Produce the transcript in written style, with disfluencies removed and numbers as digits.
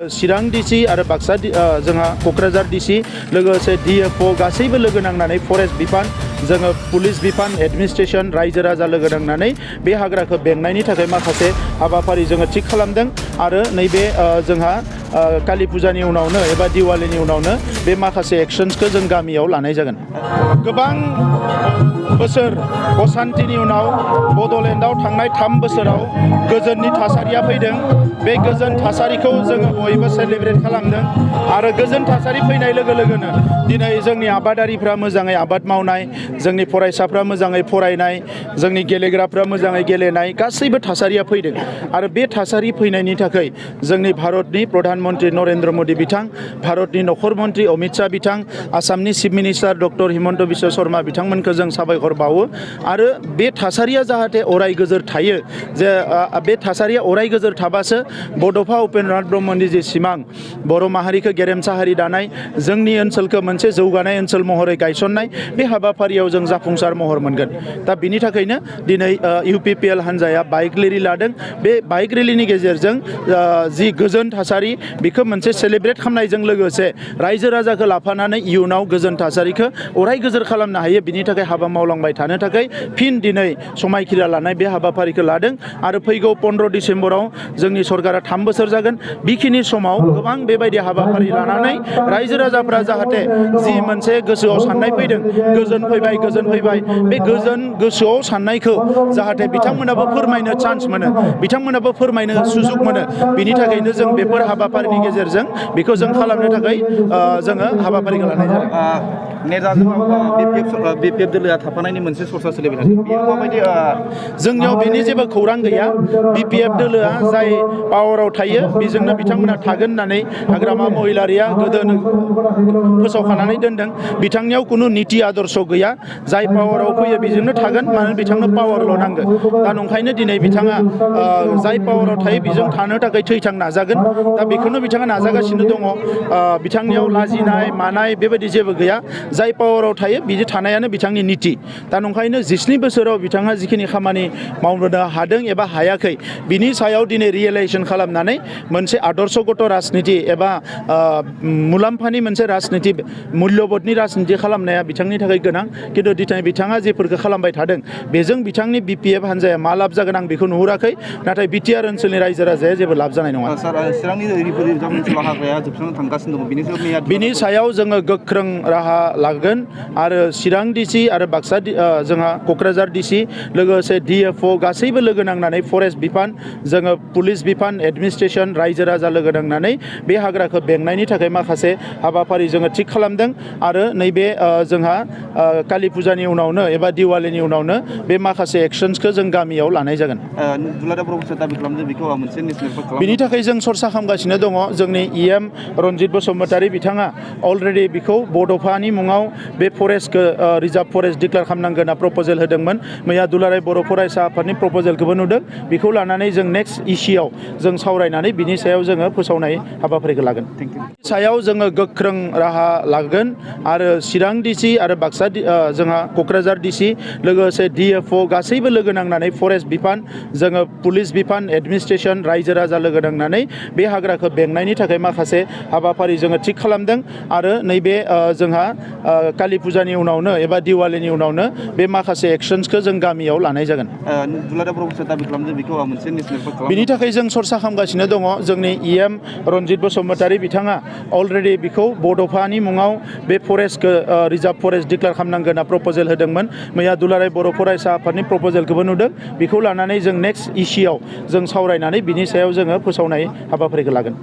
चिरां DC आरो बाक्सा जोंहा Kokrajhar DC लोगोसे डिएफअ गासैबो लोगो नांनानै फरेस्ट बिफान जोङो पुलिस बिफान एडमिनिस्ट्रेशन रायजो राजा लोगो नांनानै बे हाग्राखौ बेंनायनि थाखाय माखासे हाबाफारि जोङो थिग खालामदों आरो नैबे जोंहा कालि फुजानि उनावनो एबा दिवालीनि उनावनो बे माखासे एक्शन्सखौ जों गामियाव लानाय जागोन। गोबां बोसोर असान्तिनि उनाव बड'लेण्डआव थांनाय 3 बोसोराव गोजोननि थासारिया फैदों। बे गोजोन थासारिखौ जोङो बयबो सेलेब्रेट खालामदों आरो गोजोन थासारि फैनाय लोगो लोगोनो दिनै जोंनि आबादारिफ्रा मोजाङै आबाद मावनाय, जोंनि फरायसाफ्रा मोजाङै फरायनाय, जोंनि गेलेग्राफ्रा मोजाङै गेलेनाय गासैबो थासारिया फैदों आरो बे थासारि फैनायनि थाखाय जोंनि भारतनि प्रधानमन्त्री नरेन्द्र मोदी बिथां, भारतनि नखर मन्त्रि अमित शाह बिथां, आसामनि chief minister doctor Himanta Biswa Sharma बिथांमोनखौ जों साबायखर बावो आरो बे थासारिया जाहाथे अराय गोजोर थायो, जे बे थासारिया अराय गोजोर थाबासो बड'फा उपेन्द्रनाथ ब्रह्मनि जे सिमां बर' माहारिखौ गेरेमसा हारि दानाय, जोंनि ओनसोलखौ मोनसे जौगानाय ओनसोल महरै गायसननाय, बे हाबाफारियाव जों जाफुंसार महर मोनगोन। दा बिनि थाखायनो दिनै इउपिपिएल हान्जाया बाइक रेलि लादों। बे बाइक रेलिनि गेजेरजों जि गोजोन थासारि बेखौ मोनसे सेलेब्रेट खालामनायजों लोगोसे रायजो राजाखौ लाफानानै इयुनाव गोजोन थासारिखौ अराय गोजोर खालामनो हायो, बिनि थाखाय हाबा मावलांबाय थानो थाखाय फिन दिनै समायखिरा लानाय बे हाबाफारिखौ लादों आरो फैगौ 15 डिसेम्बराव जोंनि सरकारा 3 बोसोर जागोन। बेखिनि समाव गोबां बेबायदि हाबाफारि लानानै रायजो राजाफ्रा जाहाथे जि मोनसे गोसोआव साननाय फैदों, गोजोन फैबाय, बे गोजोन गोसोआव साननायखौ जाहाथे बिथांमोनाबो फोरमायनो चान्स मोनो, बिथांमोनाबो फोरमायनो सुजुग मोनो, बिनि थाखायनो जों बेफोर हाबाफारिनि गेजेरजों बेखौ जों खालामनो थाखाय जोङो हाबाफारिखौ लानाय जादों। बिपिएफ दोलोआ थाफानायनि मोनसे सर्सा सोलिबाय थादों, बेयो माबायदि? जोंनियाव बेनि जेबो खौरां गैया। बिपिएफ दोलोआ जाय पावाराव थायो बेजोंनो बिथांमोना थागोन होननानै हाग्रामा महिलारिया गोदोनो फोसावखानानै दोनदों। बिथांनियाव खुनु निति आदर्श गैया, जाय पावाराव फैयो बेजोंनो थागोन, मानो बिथांनो पावारल' नांगोन। दा नंखायनो दिनै बिथाङा जाय पावाराव थायो बेजों थानो थाखाय थैथां नाजागोन। दा बेखौनो बिथाङा नाजागासिनो दङ। बिथांनियाव लाजिनाय मानाय बेबायदि जेबो गैया। जाय पावाराव थायो बिदि थानायानो बिथांनि निति। दा नंखायनो 19 बोसोराव बिथाङा जिखिनि खामानि मावनो हादों एबा हायाखै, बिनि सायाव दिनै रियेलाइजेसन खालामनानै मोनसे आदर्शगत राजनिति एबा मुलाम्फानि मोनसे राजनिति, मुल्यबोधनि राजनिति खालामनाया बिथांनि थाखाय गोनां। खिन्थु दिनै बिथाङा जेफोरखौ खालामबाय थादों बेजों बिथांनि बिपिएफ हान्जाया मा लाब जागोन आं बेखौ नुहुराखै, नाथाय बिटिआर ओनसोलनि रायजो राजाया जेबो लाब जानाय नङा। बिनि सायाव जोङो गोख्रों राहा लागोन आरो चिरां डिसि आरो बाक्सा जोंहा क'क्राझार डिसि लोगोसे डिएफअ गासैबो लोगो नांनानै फरेस्ट बिफान जोङो पुलिस बिफान एडमिनिस्ट्रेशन रायजो राजा लोगो नांनानै बे हाग्राखौ बेंनायनि थाखाय माखासे हाबाफारि जोङो थिग खालामदों आरो नैबे जोंहा कालि फुजानि उनावनो एबा दिवालीनि उनावनो बे माखासे एक्शन्सखौ जों गामियाव लानाय जागोन। बिनि थाखाय जों सरसा खालामगासिनो दङ। जोंनि इएम रनजित बसुमतारी बिथाङा अलरेडि बेखौ बड'फानि मुङाव बे फरेस्टखौ रिजार्भ फरेस्ट डिक्लेयार खालामनांगोन होनना प्रप'जेल होदोंमोन। मैया दुलाराय बर' फरायसा आफादनि प्रप'जेलखौबो नुदों। बेखौ लानानै जों नेक्स्ट इसिआव जों सावरायनानै बिनि सायाव जोङो फोसावनाय हाबाफारिखौ लागोन। सायाव जोङो गोख्रों राहा लागोन आरो चिरां डिसि आरो बाक्सा जोंहा क'क्राझार डिसि लोगोसे डिएफअ गासैबो लोगो नांनानै फरेस्ट बिफान जोङो पुलिस बिफान एडमिनिस्ट्रेशन रायजो राजा लोगो नांनानै बे हाग्राखौ बेंनायनि थाखाय माखासे हाबाफारि जोङो थिग खालामदों आरो नैबे जोंहा कालि फुजानि उनावनो एबा दिवालीनि उनावनो बे माखासे एक्शन्सखौ जों गामियाव लानाय जागोन। बिनि थाखाय जों सरसा खालामगासिनो दङ। जोंनि इएम रनजित बसुमतारी बिथाङा अलरेडि बेखौ बड'फानि मुङाव बे फरेस्टखौ रिजार्भ फरेस्ट डिक्लेयार खालामनांगोन होनना प्रप'जेल होदोंमोन। मैया दुलाराय बर' फरायसा आफादनि प्रप'जेलखौबो नुदों। बेखौ लानानै जों नेक्स्ट इसिआव जों सावरायनानै बिनि सायाव जोङो फोसावनाय हाबाफारिखौ लागोन।